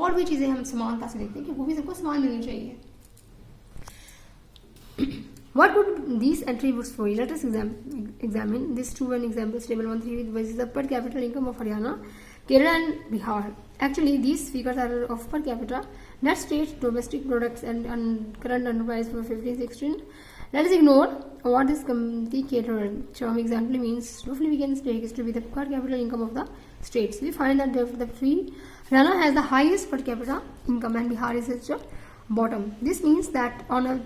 और भी चीजें हम समानता से देखते हैं कि वो भी सबको समान मिलनी चाहिए. What could these attributes for? Let us examine this to an example. Table 1-3 which is the per capita income of Haryana, Kerala and Bihar. Actually, these figures are of per capita, net state domestic products and current enterprise for 15-16. Let us ignore what is complicated. Some example means roughly we can take is to be the per capita income of the states. We find that the Haryana has the highest per capita income and Bihar is its bottom. This means that on an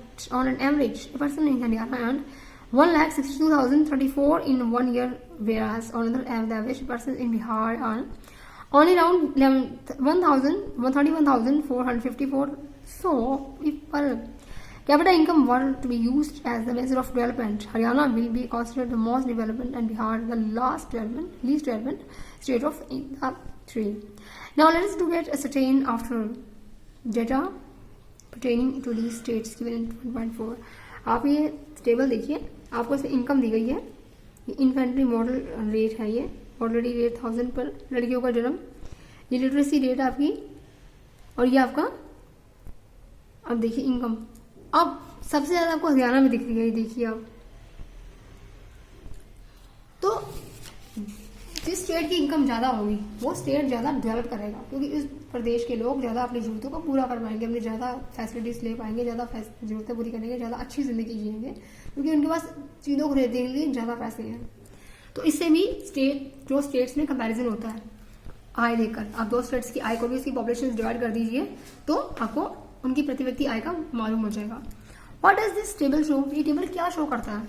average, a person in Haryana earned 1,62,034 in 1 year, whereas on the average person in Bihar earned only around 31,454. So, if per capita income were to be used as the measure of development, Haryana will be considered the most developed and Bihar the least developed state of the three. Now, let us do get ascertain after data pertaining to these states given in 1.4. आप ये table देखिए, आपको इसमें income दी गई है. ये infantry model rate है, ये ऑलरेडी रेट 1000 पर लड़कियों का जन्म, ये लिटरेसी रेट आपकी, और ये आपका अब देखिए इनकम. अब सबसे ज्यादा आपको हरियाणा में दिख रही है, देखिए आप. तो जिस स्टेट की इनकम ज्यादा होगी वो स्टेट ज्यादा डेवलप करेगा, क्योंकि इस प्रदेश के लोग ज्यादा अपनी जरूरतों को पूरा कर पाएंगे, अपनी ज्यादा फैसिलिटीज ले पाएंगे, ज्यादा जरूरतें पूरी करेंगे, ज्यादा अच्छी जिंदगी जिएंगे, क्योंकि उनके पास चीजों को खरीदने के लिए ज्यादा पैसे हैं. तो इससे भी जो स्टेट्स में कंपैरिजन होता है आय देखकर, आप दो स्टेट्स की आय को भी उसकी पॉपुलेशन डिवाइड कर दीजिए तो आपको उनकी प्रति व्यक्ति आय का मालूम हो जाएगा. What does this table show? ये टेबल क्या शो करता है?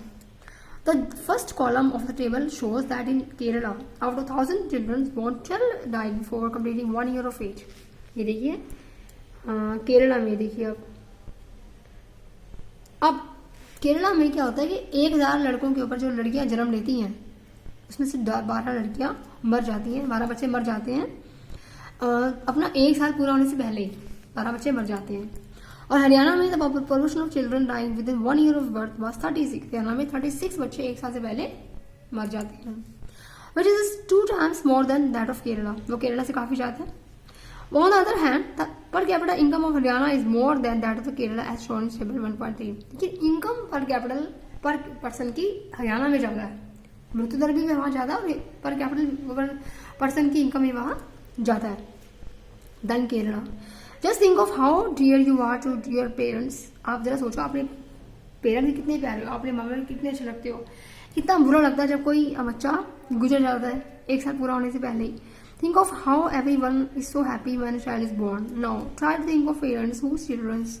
The first column of the table shows that in Kerala, out of 1,000 children born, 12 died before completing 1 year of age. ये देखिए केरला में देखिए अब केरला में क्या होता है कि 1000 लड़कों के ऊपर जो लड़कियां जन्म लेती हैं उसमें से 12 लड़कियां मर जाती हैं, 12 बच्चे मर जाते हैं. अपना 1 साल पूरा होने से पहले 12 बच्चे मर जाते हैं. और हरियाणा में the population of children dying within 1 year of birth was 36. Haryana में 36 बच्चे 1 साल से पहले मर जाते हैं, which is 2 times more than that of Kerala. वो केरला से काफी ज्यादा है. On the other hand, the per capita income of Haryana is more than that of the Kerala as shown in table 1.3. लेकिन इनकम पर पर्सन की हरियाणा में ज्यादा है, मृत्यु दर भी वहां ज्यादा और पर कैपिटल पर्सन की इनकम भी वहां ज्यादा है than Kerala. Just think of how dear you are to your parents. आप जरा सोचो अपने पेरेंट्स कितने प्यारे हो, अपने माँ बाप कितने अच्छे लगते हो. कितना बुरा लगता है जब कोई बच्चा गुजर जाता है 1 साल पूरा होने से पहले ही. Think of how everyone is so happy when a child is born. Now try to think of parents whose childrens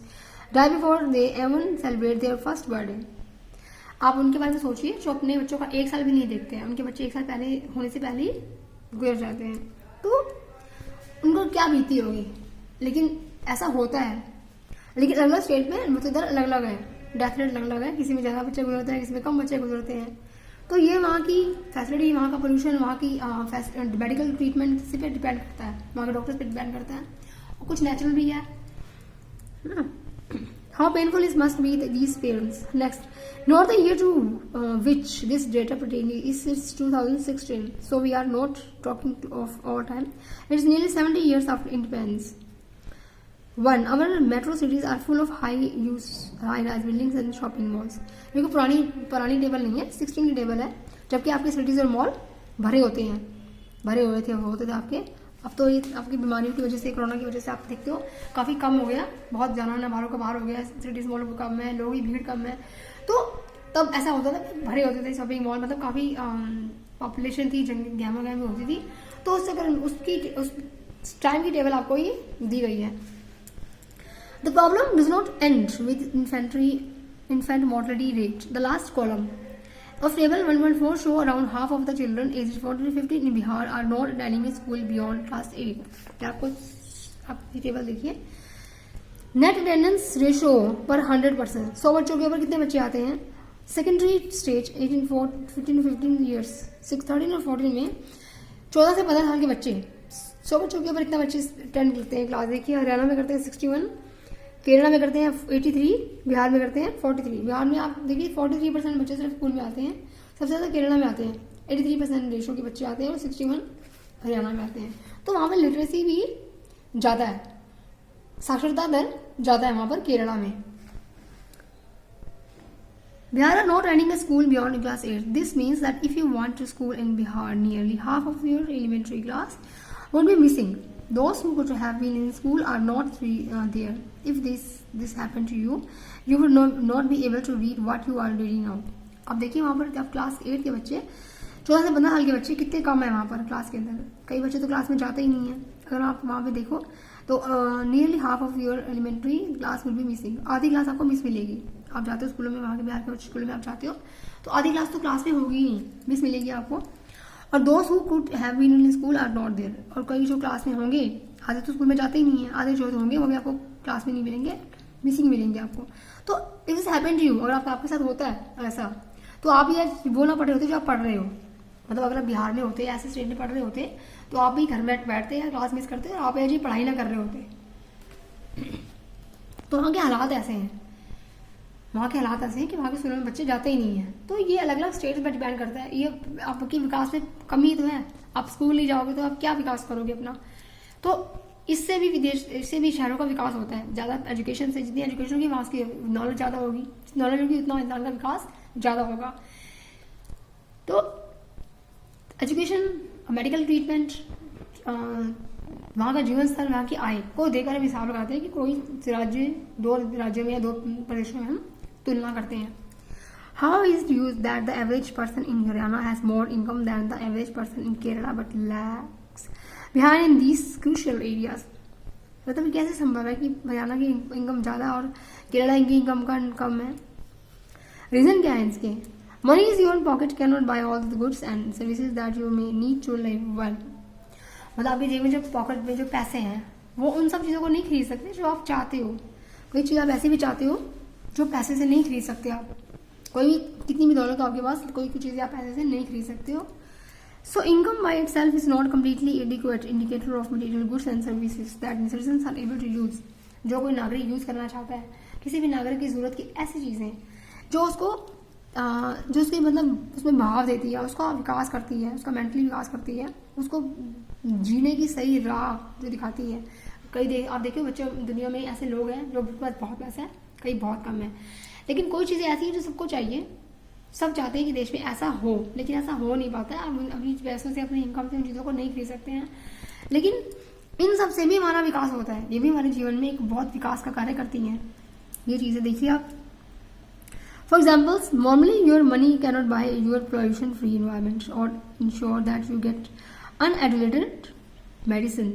die before they even celebrate their first birthday. आप उनके बारे में सोचिए जो अपने बच्चों का 1 साल भी नहीं देखते हैं, उनके बच्चे 1 साल पहले होने से पहले ही गुजर जाते हैं, तो उनको क्या बीती होगी. लेकिन ऐसा होता है. लेकिन अलग अलग स्टेट में मृत्यु दर अलग अलग है, डेथ रेट अलग अलग है, किसी में ज्यादा बच्चे गुजरते हैं, किसी में कम बच्चे गुजरते हैं. तो ये वहाँ की फैसिलिटी, वहाँ का पोल्यूशन, वहाँ की मेडिकल ट्रीटमेंट इसी पे डिपेंड करता है, वहाँ के डॉक्टर्स पे डिपेंड करता है, और कुछ नेचुरल भी है. How painful it must be these parents. Next, note the year to which this data pertaining is 2016. So we are not talking of all time. It's nearly 70 years after independence. 1. Our metro cities are full of high-rise buildings and shopping malls. देखो पुरानी table नहीं है, 16 की table है, जबकि आपके cities और mall भरे होते हैं, भरे होते थे आपके. अब तो ये आपकी बीमारियों की वजह से, कोरोना की वजह से आप देखते हो काफी कम हो गया, बहुत जाना ना बाहरों का बाहर हो गया, सिटीज मॉल कम है, लोगों की भीड़ कम है. तो तब ऐसा होता था, भरे होते थे शॉपिंग मॉल, मतलब काफी पॉपुलेशन थी, गहमा गहमी होती थी. तो उस टाइम की टेबल आपको ये दी गई है. The problem does not end with infant mortality rate. The last column of table 1.4 show around half of the children aged 14 to 15 in Bihar are not attending school beyond class 8. आप ये table देखिए. Net attendance ratio पर 100%. 100 बच्चों के ऊपर कितने बच्चे आते हैं? सेकेंडरी स्टेज 15 to 15 ईयर्स, 13 और 14 में 14 से 15 साल के बच्चे, 100 बच्चों के ऊपर इतना बच्चे अटेंड करते हैं क्लास. देखिए हरियाणा में करते हैं 61, केरला में करते हैं 83, बिहार में करते हैं 43. बिहार में आप देखिए 43% बच्चे सिर्फ स्कूल में आते हैं, सबसे ज्यादा केरला में आते हैं, 83% रेशो के बच्चे आते हैं, और 61 हरियाणा में आते हैं. तो वहां पर लिटरेसी भी ज्यादा है, साक्षरता दर ज़्यादा है वहाँ पर केरला में। Bihar are not running a school beyond class 8. This means that if you want to school in Bihar, nearly half of your elementary class would be missing. Those who could have been in school are not there. If this happened to you, you would not be able to read what you are reading now. अब देखिए वहाँ पर जब class 8 के बच्चे 14 से 15 साल के बच्चे कितने कम है वहाँ पर क्लास के अंदर। कई बच्चे तो क्लास में जाते ही नहीं है। अगर आप वहाँ पे देखो तो nearly half of your elementary class will be missing. आधी क्लास आपको मिस मिलेगी। आप जाते हो स्कूलों में, वहाँ के बिहार के स्कूलों में आप जाते हो तो आधी क्लास तो क्लास में होगी ही, मिस मिलेगी आपको। और दोस्त who could have been in school are not there. और कई जो क्लास में होंगे, आधे तो स्कूल में जाते ही नहीं है, आधे जो होंगे वो भी आपको क्लास में नहीं मिलेंगे, मिसिंग मिलेंगे आपको। तो if this happen to you, अगर आपके साथ होता है ऐसा, तो आप ये वो ना पढ़े होते जो आप पढ़ रहे हो। मतलब अगर आप बिहार में होते, ऐसे स्टेट में पढ़ रहे होते, तो आप भी घर में बैठते या क्लास मिस करते और आप ये पढ़ाई ना कर रहे होते। तो वहाँ के हालात ऐसे हैं, वहाँ के हालात ऐसे हैं कि वहाँ के स्कूलों में बच्चे जाते ही नहीं हैं। तो ये अलग अलग स्टेट्स पर डिपेंड करता है। ये आपके विकास में कमी तो है, आप स्कूल नहीं जाओगे तो आप क्या विकास करोगे अपना। तो इससे भी शहरों का विकास होता है। ज़्यादा एजुकेशन से, जितनी एजुकेशन होगी वहाँ की नॉलेज ज़्यादा होगी, नॉलेज होगी उतना इंसान का विकास ज़्यादा होगा। तो एजुकेशन, मेडिकल ट्रीटमेंट, वहाँ का जीवन स्तर, वहाँ की आय को देखकर हम हिसाब लगाते हैं कि कोई राज्य, 2 राज्यों में या 2 प्रदेशों में हम तुलना करते हैं। How is use that the average person in Haryana has more income than the average person in Kerala but lacks behind in these crucial areas. मतलब कैसे संभव है कि हरियाणा की इनकम ज़्यादा और केरला की इनकम कम है? रीजन क्या है इसके? Money is your pocket can not buy all the goods and services that you may need to live well. मतलब आपकी जेब में जो पॉकेट में जो पैसे हैं वो उन सब चीज़ों को नहीं खरीद सकते जो आप चाहते हो। कोई चीज़ आप ऐसे भी चाहते हो जो पैसे से नहीं खरीद सकते आप। कोई कितनी भी दौलत हो आपके पास, कोई चीज़ें आप पैसे से नहीं खरीद सकते हो। So income by itself is not completely adequate indicator of material goods and services that citizens are able to use. जो कोई नागरिक यूज करना चाहता है, किसी भी नागरिक की जरूरत की ऐसी चीज़ें जो उसके मतलब उसमें भाव देती है, उसका विकास करती है, उसका मेंटली विकास करती है, उसको जीने की सही राह जो दिखाती है। आप देखिए बच्चे, दुनिया में ऐसे लोग हैं जो पास बहुत पैसा है, कई बहुत कम है, लेकिन कोई चीज़ें ऐसी हैं जो सबको चाहिए। सब चाहते हैं कि देश में ऐसा हो, लेकिन ऐसा हो नहीं पाता है। आप अपनी पैसों से, अपनी इनकम से उन चीज़ों को नहीं खरीद सकते हैं। लेकिन इन सब से भी हमारा विकास होता है। ये भी हमारे जीवन में एक बहुत विकास का कार्य करती हैं ये चीज़ें। देखिए आप, for example, normally your money cannot buy your pollution-free environment or ensure that you get unadulterated medicine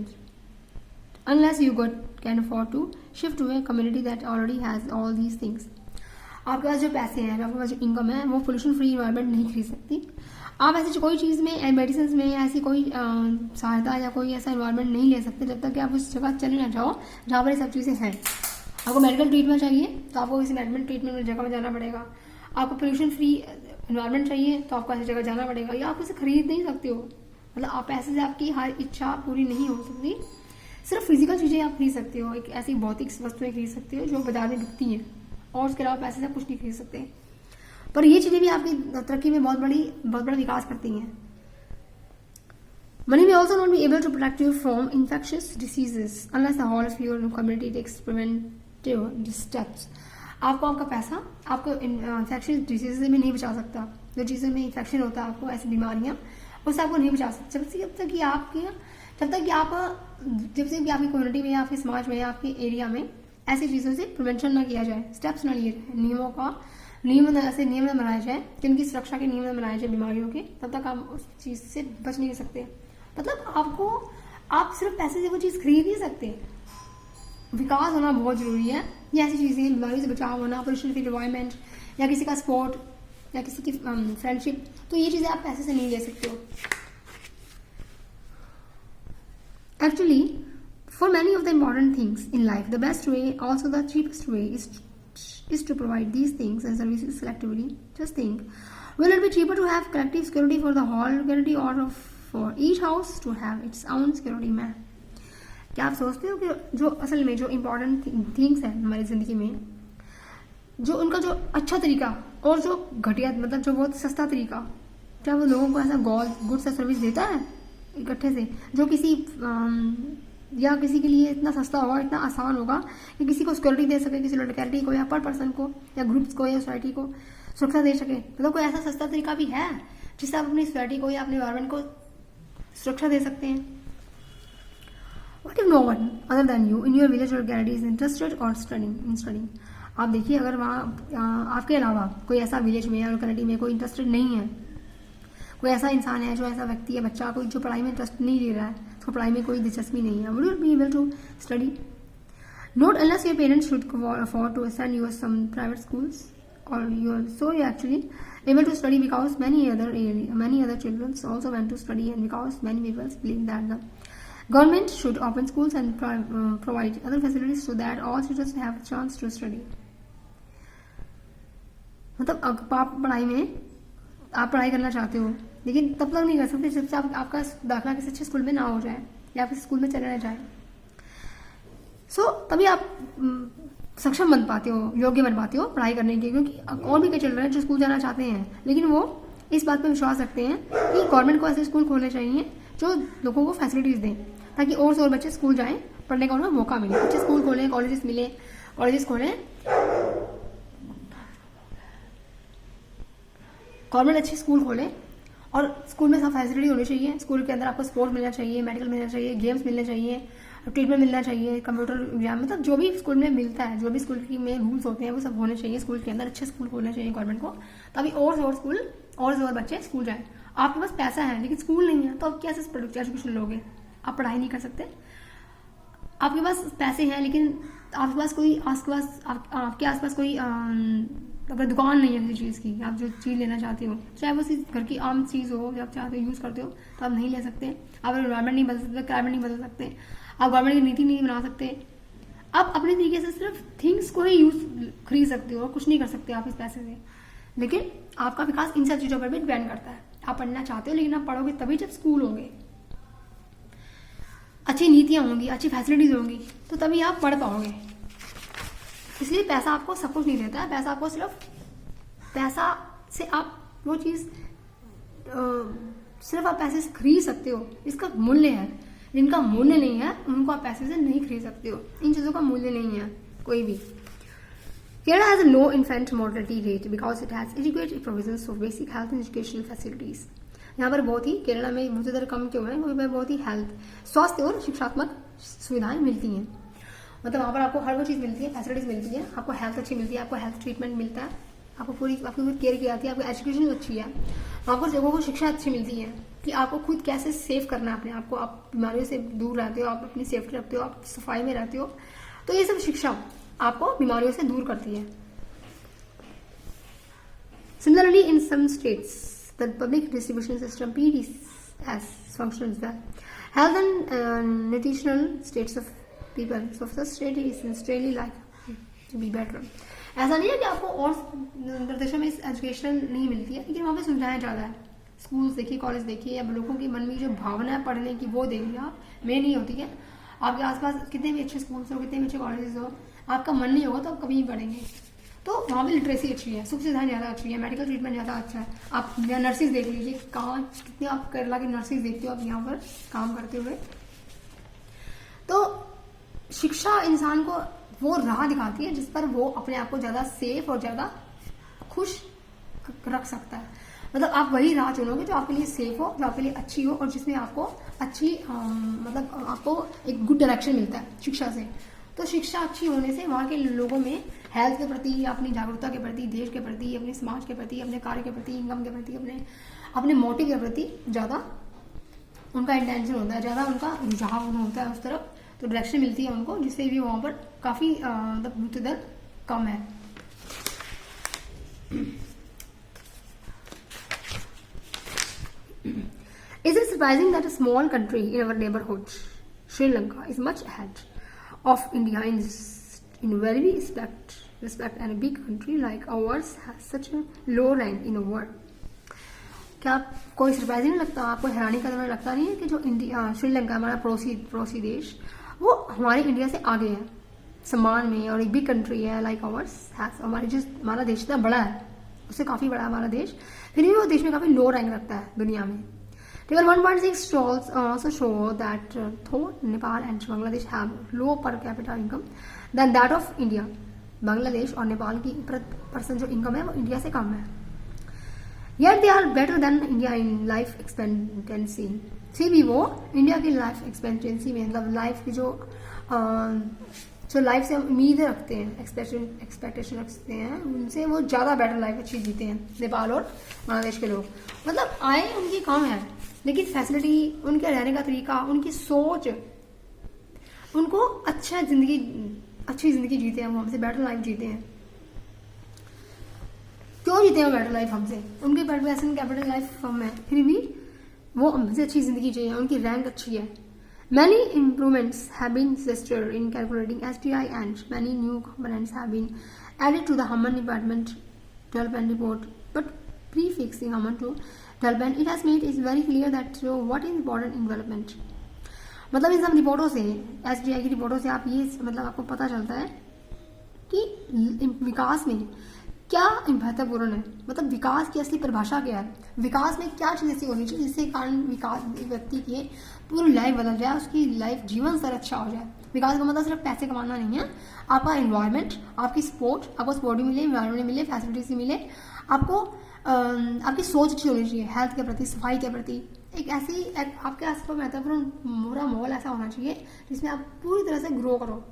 unless you can afford to shift to a community that already has all these things. आपके पास जो पैसे हैं, आपके पास जो income है, वो pollution free environment नहीं खरीद सकती। आप ऐसी कोई चीज़ में, मेडिसिन में ऐसी कोई सहायता या कोई ऐसा इन्वायरमेंट नहीं ले सकते जब तक कि आप उस जगह चले ना जाओ जहाँ पर ये सब चीज़ें हैं। आपको मेडिकल ट्रीटमेंट चाहिए तो आपको किसी मेडिकल ट्रीटमेंट जगह में जाना पड़ेगा। आपको पोल्यूशन फ्री एनवायरनमेंट चाहिए तो आपको ऐसी जगह जाना पड़ेगा, या आप इसे खरीद नहीं सकते हो। मतलब आप पैसे से आपकी हर इच्छा पूरी नहीं हो सकती। सिर्फ फिजिकल चीज़ें आप खरीद सकते हो, एक ऐसी भौतिक वस्तुएं खरीद सकते हो जो बाजार में बिकती हैं, और उसके अलावा पैसे से कुछ नहीं खरीद सकते। पर ये चीज़ें भी आपकी तरक्की में बहुत बड़ा विकास करती हैं। Money may also not be able to protect you from infectious diseases unless the whole of your community takes preventive steps. आपको आपका पैसा आपको इन्फेक्शन डिजीज में नहीं बचा सकता। जो चीज़ों में इन्फेक्शन होता है, आपको ऐसी बीमारियां, उससे आपको नहीं बचा सकता जब तक कि आपकी कम्युनिटी में या आपके समाज में या आपके एरिया में ऐसी चीज़ों से प्रिवेंशन ना किया जाए, स्टेप्स ना लिए जाए, नियम ऐसे नियम न बनाए जाए, जिनकी सुरक्षा के नियम न बनाए जाए बीमारियों के, तब तक आप उस चीज़ से बच नहीं सकते। मतलब आप सिर्फ पैसे से वो चीज़ खरीद नहीं सकते। विकास होना बहुत जरूरी है। ये ऐसी चीज़ें, बीमारी से बचाव होना, पोल्यूशन फ्री एनवायरनमेंट, या किसी का सपोर्ट या किसी की फ्रेंडशिप, तो ये चीज़ें आप पैसे से नहीं ले सकते हो। Actually for many of the important things in life the best way, also the cheapest way is to provide these things and services selectively. Just think, will it be cheaper to have collective security for the whole community or for each house to have its own security man? क्या आप सोचते हो कि जो असल में जो important things हैं हमारी ज़िंदगी में, जो उनका जो अच्छा तरीका और जो घटिया, मतलब जो बहुत सस्ता तरीका, क्या वो लोगों को ऐसा गुड्स या सर्विस देता है इकट्ठे से, जो किसी या किसी के लिए इतना सस्ता होगा, इतना आसान होगा कि किसी को सिक्योरिटी दे सके, किसी लोकेलिटी को या पर पर्सन को या ग्रुप्स को या सोसाइटी को सुरक्षा दे सके। मतलब कोई ऐसा सस्ता तरीका भी है जिससे आप अपनी सोसाइटी को या अपने एनवायरमेंट को सुरक्षा दे सकते हैं। What if no one other than you in your village or locality is interested or studying? आप देखिए, अगर वहाँ आपके अलावा कोई ऐसा विलेज में या लोकेलिटी में कोई इंटरेस्टेड नहीं है, कोई ऐसा इंसान है, जो ऐसा व्यक्ति है, बच्चा कोई जो पढ़ाई में इंटरेस्ट नहीं ले रहा है, उसको पढ़ाई में कोई दिलचस्पी नहीं है, would you be able to study? Not unless your parents should afford to send you some private schools, or you're actually able to study because many other children also want to study, and because many people believe that the government should open schools and provide other facilities so that all students have a chance to study. मतलब आप पढ़ाई करना चाहते हो, लेकिन तब तक नहीं कर सकते जब से आपका दाखिला किसी अच्छे स्कूल में ना हो जाए या किसी स्कूल में चले ना जाए। तभी आप सक्षम बन पाते हो, योग्य बन पाते हो पढ़ाई करने के। क्योंकि और भी कई चिल्ड्रन हैं जो स्कूल जाना चाहते हैं, लेकिन वो इस बात पर विश्वास रखते हैं कि गवर्नमेंट को ऐसे स्कूल खोलने चाहिए जो लोगों को फैसिलिटीज दें, ताकि और से और बच्चे स्कूल जाएं, पढ़ने का उन्हें मौका मिले। अच्छे स्कूल खोलें, कॉलेजेस खोलें, गवर्नमेंट अच्छे स्कूल खोले और स्कूल में सब फैसिलिटी होनी चाहिए। स्कूल के अंदर आपको स्पोर्ट्स मिलना चाहिए, मेडिकल मिलना चाहिए, गेम्स मिलने चाहिए, ट्रीटमेंट मिलना चाहिए, कंप्यूटर एग्जाम, मतलब जो भी स्कूल में मिलता है, जो भी स्कूल की में रूल्स होते हैं वो सब होने चाहिए स्कूल के अंदर। अच्छे स्कूल खोलने चाहिए गवर्नमेंट को, तभी और से और बच्चे स्कूल जाए। आपके पास पैसा है लेकिन स्कूल नहीं है, तो आप कैसे एजुकेशन लोगे? आप पढ़ाई नहीं कर सकते। आपके पास पैसे हैं लेकिन आपके आसपास कोई अगर दुकान नहीं है किसी चीज़ की, आप जो चीज़ लेना चाहते हो, चाहे वो घर की आम चीज़ हो, जो आप चाहते हो यूज़ करते हो, तो आप नहीं ले सकते। आप एनवायरमेंट नहीं बदल सकते, क्लाइमेट नहीं बदल सकते, आप गवर्नमेंट की नीति नहीं बना सकते। आप अपने तरीके से सिर्फ थिंग्स को ही खरीद सकते हो और कुछ नहीं कर सकते आप इस पैसे से। लेकिन आपका विकास इन सब चीज़ों पर भी डिपेंड करता है। आप पढ़ना चाहते हो, लेकिन आप पढ़ोगे तभी जब स्कूल होंगे, अच्छी नीतियाँ होंगी, अच्छी फैसिलिटीज होंगी, तो तभी आप पढ़ पाओगे। इसलिए पैसा आपको सब कुछ नहीं देता है। पैसा आपको पैसा से आप वो चीज़ सिर्फ आप पैसे से खरीद सकते हो, इसका मूल्य है। जिनका मूल्य नहीं है उनको आप पैसे से नहीं खरीद सकते हो। इन चीज़ों का मूल्य नहीं है कोई भी। Kerala has a low infant mortality rate because it has adequate provisions for basic health and educational facilities. यहाँ पर बहुत ही केरला में मृत्यु दर कम क्यों है? क्योंकि बहुत ही स्वास्थ्य और शिक्षात्मक सुविधाएं मिलती हैं। मतलब वहाँ पर आपको हर वो चीज़ मिलती है, फैसिलिटीज मिलती है, आपको हेल्थ अच्छी मिलती है, आपको हेल्थ ट्रीटमेंट मिलता है, आपको पूरी केयर की जाती है, आपकी एजुकेशन अच्छी है, वहाँ पर लोगों को शिक्षा अच्छी मिलती है कि आपको खुद कैसे सेव करना है अपने आप को। आप बीमारियों से दूर रहते हो, आप अपनी सेफ्टी रखते हो, आप सफाई में रहते हो, तो ये सब शिक्षा आपको बीमारियों से दूर करती है। Similarly, in some states, the public distribution system PDS functions well. Health and nutritional states of people of the state is instantly like to be better. ऐसा नहीं है कि आपको और प्रदेशों में एजुकेशन नहीं मिलती है, लेकिन वहाँ पे सुविधाएं ज़्यादा है। स्कूल्स देखिए, कॉलेज देखिए, या लोगों के मन में जो भावना है पढ़ने की वो देखिए आप, में नहीं होती है। आपके आसपास कितने भी अच्छे स्कूल्स हो, कितने भी अच्छे कॉलेजेस हो, आपका मन नहीं होगा तो आप कभी नहीं पढ़ेंगे। तो वहाँ पे लिटरेसी अच्छी है, सुख सुविधाएं ज़्यादा अच्छी है, मेडिकल ट्रीटमेंट ज़्यादा अच्छा है। आप नर्सिस देख लीजिए, कहाँ कितने आप केरला की नर्सिस देखते हो आप यहाँ पर काम करते हुए। तो शिक्षा इंसान को वो राह दिखाती है जिस पर वो अपने आप को ज़्यादा सेफ और ज़्यादा खुश रख सकता है। मतलब आप वही राह चुनोगे जो आपके लिए सेफ हो, जो आपके लिए अच्छी हो, और जिसमें आपको अच्छी मतलब आपको एक गुड डायरेक्शन मिलता है शिक्षा से। तो शिक्षा अच्छी होने से वहाँ के लोगों में हेल्थ के प्रति, अपनी जागरूकता के प्रति, देश के प्रति, अपने समाज के प्रति, अपने कार्य के प्रति, इनकम के प्रति, अपने मोटिव के प्रति ज़्यादा उनका इंटेंशन होता है, ज़्यादा उनका रुझाव होता है उस तरफ। तो डायरेक्शन मिलती है उनको, जिससे भी वहाँ पर काफ़ी मतलब मृत्यु दर कम है। Is it surprising that a small country in our neighborhood, Sri Lanka, is much ahead of India in very respect, and a big country like ours has such a low rank in the world? क्या कोई surprising नहीं लगता, आपको हैरानी का दौर लगता नहीं है कि जो इंडिया, श्रीलंका हमारा पड़ोसी देश, वो हमारे इंडिया से आगे है सम्मान में, और एक बिग कंट्री है लाइक आवर्स हैज। हमारा देश इतना बड़ा है, उससे काफ़ी बड़ा है हमारा देश, फिर भी वो देश में काफ़ी लो रैंक रखता है दुनिया में। Table 1.6 also show that though Nepal and Bangladesh have low per capita income than that of India, Bangladesh और नेपाल की पर्सन जो इनकम है वो इंडिया से कम है. Yet they are better than India in life expectancy. फिर भी वो इंडिया की लाइफ एक्सपेक्टेंसी में मतलब लाइफ की जो लाइफ से हम उम्मीदें रखते हैं, एक्सपेक्टेशन रखते हैं, उनसे वो ज़्यादा बेटर लाइफ अच्छी जीते हैं नेपाल और बांग्लादेश के लोग. मतलब आय उनकी कम है लेकिन फैसिलिटी, उनके रहने का तरीका, उनकी सोच, उनको अच्छी जिंदगी जीते हैं, वो हमसे बेटर लाइफ जीते हैं. क्यों जीते हैं बेटर लाइफ हमसे? उनके पैसन कैपिटल लाइफ कम है फिर भी वो हमसे अच्छी जिंदगी चाहिए, उनकी रैंक अच्छी है. Many improvements have been suggested in calculating STI and many new components have been added to the Human Development Report. But prefixing Human to Development, it has made it very clear that what is important in development. मतलब इन सब रिपोर्टों से, STI की रिपोर्टों से आप ये मतलब आपको पता चलता है कि विकास में क्या महत्वपूर्ण है. मतलब विकास की असली परिभाषा क्या है, विकास में क्या चीज़ ऐसी होनी चाहिए जिससे कारण विकास व्यक्ति की पूरी लाइफ बदल जाए, उसकी लाइफ जीवन स्तर अच्छा हो जाए. विकास का मतलब सिर्फ पैसे कमाना नहीं है, आपका एनवायरनमेंट, आपकी सपोर्ट, आपको सपोर्ट भी मिले, एनवायरनमेंट मिले, फैसिलिटीज भी मिले, आपको आपकी सोच अच्छी होनी चाहिए हेल्थ के प्रति, सफाई के प्रति. एक ऐसी आपके आसपास महत्वपूर्ण पूरा माहौल ऐसा होना चाहिए जिसमें आप पूरी तरह से ग्रो करो.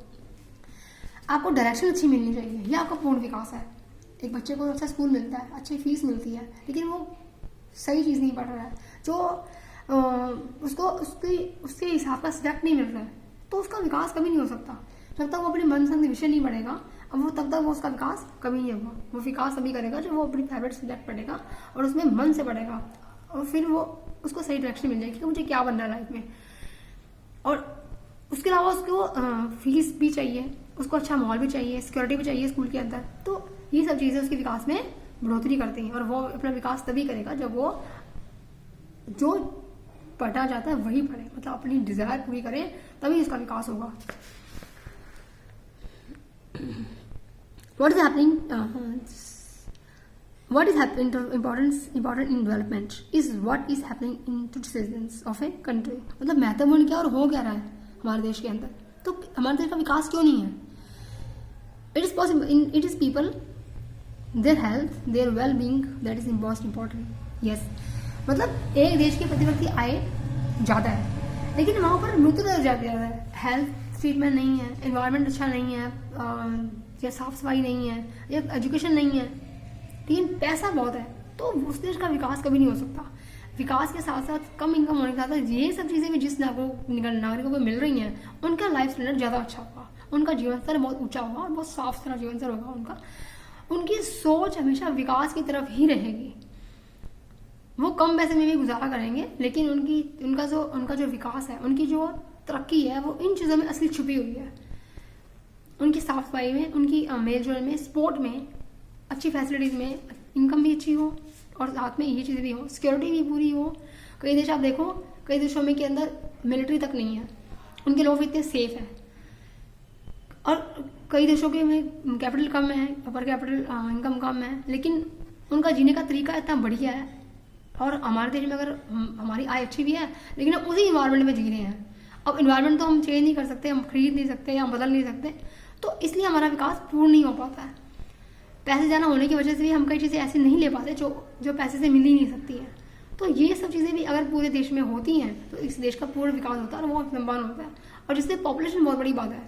आपको डायरेक्शन अच्छी मिलनी चाहिए, यह आपका पूर्ण विकास है. एक बच्चे को अच्छा स्कूल मिलता है, अच्छी फीस मिलती है, लेकिन वो सही चीज़ नहीं पढ़ रहा है, जो उसको उसके हिसाब का सब्जेक्ट नहीं मिल रहा है, तो उसका विकास कभी नहीं हो सकता. जब तक वो अपनी मनपसंद विषय नहीं पढ़ेगा, अब वो तब तक वो उसका विकास कभी नहीं होगा. वो विकास तभी करेगा जब वो अपनी फेवरेट सब्जेक्ट पढ़ेगा और उसमें मन से पढ़ेगा, और फिर वो उसको सही डायरेक्शन मिल जाएगी कि मुझे क्या बनना है लाइफ में. और उसके अलावा उसको फीस भी चाहिए, उसको अच्छा माहौल भी चाहिए, सिक्योरिटी भी चाहिए स्कूल के अंदर. तो ये सब चीज़ें उसके विकास में बढ़ोतरी करती हैं, और वो अपना विकास तभी करेगा जब वो जो पढ़ना चाहता है वही पढ़े, मतलब अपनी डिजायर पूरी करे, तभी इसका विकास होगा. What is happening important in development is what is happening in citizens of a country. मतलब महत्वपूर्ण क्या और हो क्या रहा है हमारे देश के अंदर, तो हमारे देश का विकास क्यों नहीं है. It is possible, it is people, their health, their well-being that is most important. Yes, मतलब एक देश की प्रतिवर्ती आय ज़्यादा है लेकिन वहाँ पर मृत्यु दर ज़्यादा है, हेल्थ ट्रीटमेंट नहीं है, एनवायरनमेंट अच्छा नहीं है, या साफ सफाई नहीं है, या एजुकेशन नहीं है, लेकिन पैसा बहुत है, तो उस देश का विकास कभी नहीं हो सकता. विकास के साथ साथ कम इनकम होने के साथ साथ ये सब चीज़ें भी जिस नागरिकों को मिल रही हैं, उनका लाइफ स्टैंडर्ड ज़्यादा अच्छा होगा, उनका जीवन स्तर बहुत ऊंचा होगा और बहुत साफ सुथरा जीवन स्तर होगा उनका. उनकी सोच हमेशा विकास की तरफ ही रहेगी. वो कम पैसे में भी गुजारा करेंगे, लेकिन उनका जो विकास है, उनकी जो तरक्की है, वो इन चीज़ों में असली छुपी हुई है. उनकी साफ सफाई में, उनकी मेल जोल में, स्पोर्ट में, अच्छी फैसिलिटीज़ में, इनकम भी अच्छी हो और साथ में ये चीज़ें भी हो, सिक्योरिटी भी पूरी हो. कई देश आप देखो, कई देशों में के अंदर मिलिट्री तक नहीं है, उनके लोग इतने सेफ हैं. और कई देशों के में कैपिटल कम है, अपर कैपिटल इनकम कम है, लेकिन उनका जीने का तरीका इतना बढ़िया है. और हमारे देश में अगर हमारी आय अच्छी भी है लेकिन हम उसी इन्वायरमेंट में जी रहे हैं. अब इन्वायरमेंट तो हम चेंज नहीं कर सकते, हम खरीद नहीं सकते या बदल नहीं सकते, तो इसलिए हमारा विकास पूर्ण नहीं हो पाता है. पैसे ज़्यादा होने की वजह से भी हम कई चीज़ें ऐसी नहीं ले पाते जो पैसे से मिल ही नहीं सकती हैं. तो ये सब चीज़ें भी अगर पूरे देश में होती हैं तो इस देश का पूर्ण विकास होता है और वो संपन्न होता है. और जिससे पॉपुलेशन बहुत बड़ी बात है.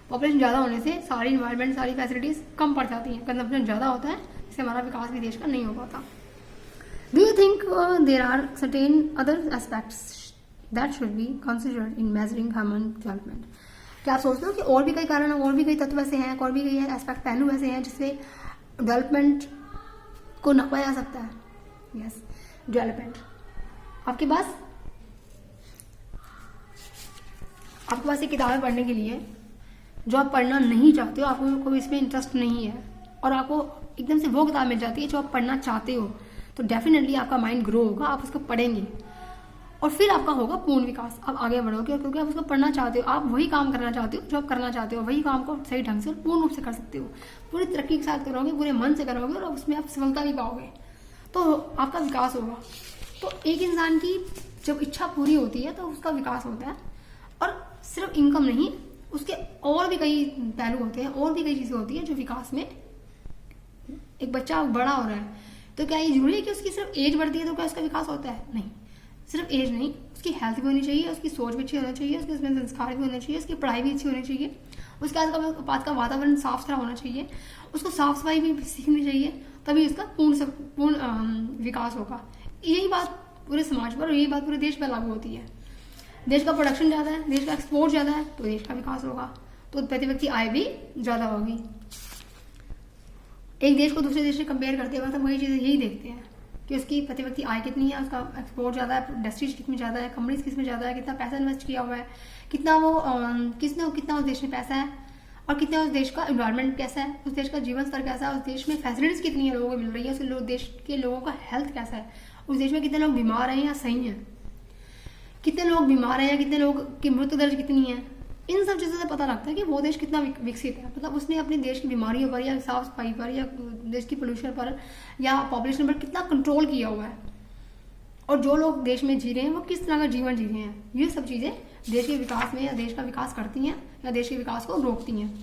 पॉपुलेशन ज़्यादा होने से सारी इन्वायरमेंट, सारी फैसिलिटीज़ कम पड़ जाती हैं, कंजम्पशन ज़्यादा होता है, इससे हमारा विकास भी देश का नहीं हो पाता. Do you think there are certain other aspects that should be considered in measuring human development? क्या आप सोचते हो कि और भी कई कारण, और भी कई तत्व ऐसे हैं, और भी कई एस्पेक्ट, पहलू ऐसे हैं जिससे डेवलपमेंट को नापा जा सकता है? Yes, development. आपके पास एक किताबें पढ़ने के लिए जो आप पढ़ना नहीं चाहते हो, आपको कोई इसमें इंटरेस्ट नहीं है, और आपको एकदम से वो किताब मिल जाती है जो आप पढ़ना चाहते हो, तो डेफिनेटली आपका माइंड ग्रो होगा, आप उसको पढ़ेंगे और फिर आपका होगा पूर्ण विकास. आप आगे बढ़ोगे क्योंकि आप उसको पढ़ना चाहते हो, आप वही काम करना चाहते हो जो आप करना चाहते हो, वही काम को सही ढंग से और पूर्ण रूप से कर सकते हो, पूरी तरक्की के साथ करोगे, पूरे मन से करोगे और उसमें आप सफलता भी पाओगे, तो आपका विकास होगा. तो एक इंसान की जब इच्छा पूरी होती है तो उसका विकास होता है। और सिर्फ इनकम नहीं, उसके और भी कई पहलू होते हैं, और भी कई चीजें होती है जो विकास में। एक बच्चा बड़ा हो रहा है तो क्या ये जरूरी है कि उसकी सिर्फ एज बढ़ती है तो क्या उसका विकास होता है? नहीं, सिर्फ एज नहीं, उसकी हेल्थ भी होनी चाहिए, उसकी सोच भी अच्छी होनी चाहिए, उसके उसमें संस्कार भी होने चाहिए, उसकी पढ़ाई भी अच्छी होनी चाहिए, उसके आसपास का वातावरण साफ सुथरा होना चाहिए, उसको साफ सफाई भी सीखनी चाहिए, तभी उसका पूर्ण विकास होगा। यही बात पूरे समाज पर और यही बात पूरे देश पर लागू होती है। देश का प्रोडक्शन ज्यादा है, देश का एक्सपोर्ट ज्यादा है तो देश का विकास होगा, तो प्रति व्यक्ति आय भी ज्यादा होगी। एक देश को दूसरे देश से कंपेयर करते वक्त हम वही चीजें यही देखते हैं कि उसकी प्रति व्यक्ति आय कितनी है, उसका एक्सपोर्ट ज्यादा है, इंडस्ट्रीज कितनी ज्यादा है, कंपनीज किसमें ज्यादा है, कितना पैसा इन्वेस्ट किया हुआ है, कितना उस देश में पैसा है, और कितना उस देश का एनवायरनमेंट कैसा है, उस देश का जीवन स्तर कैसा है, उस देश में फैसिलिटीज कितनी है लोगों को मिल रही है, उस देश के लोगों का हेल्थ कैसा है, उस देश में कितने लोग बीमार हैं या सही हैं, कितने लोग बीमार हैं या कितने लोग की मृत्यु दर कितनी है। इन सब चीज़ों से पता लगता है कि वो देश कितना विकसित है। मतलब उसने अपने देश की बीमारियों पर या साफ सफाई पर या देश की पोल्यूशन पर या पॉपुलेशन पर कितना कंट्रोल किया हुआ है, और जो लोग देश में जी रहे हैं वो किस तरह का जीवन जी रहे हैं। ये सब चीज़ें देश के विकास में या देश का विकास करती हैं या देश के विकास को रोकती हैं।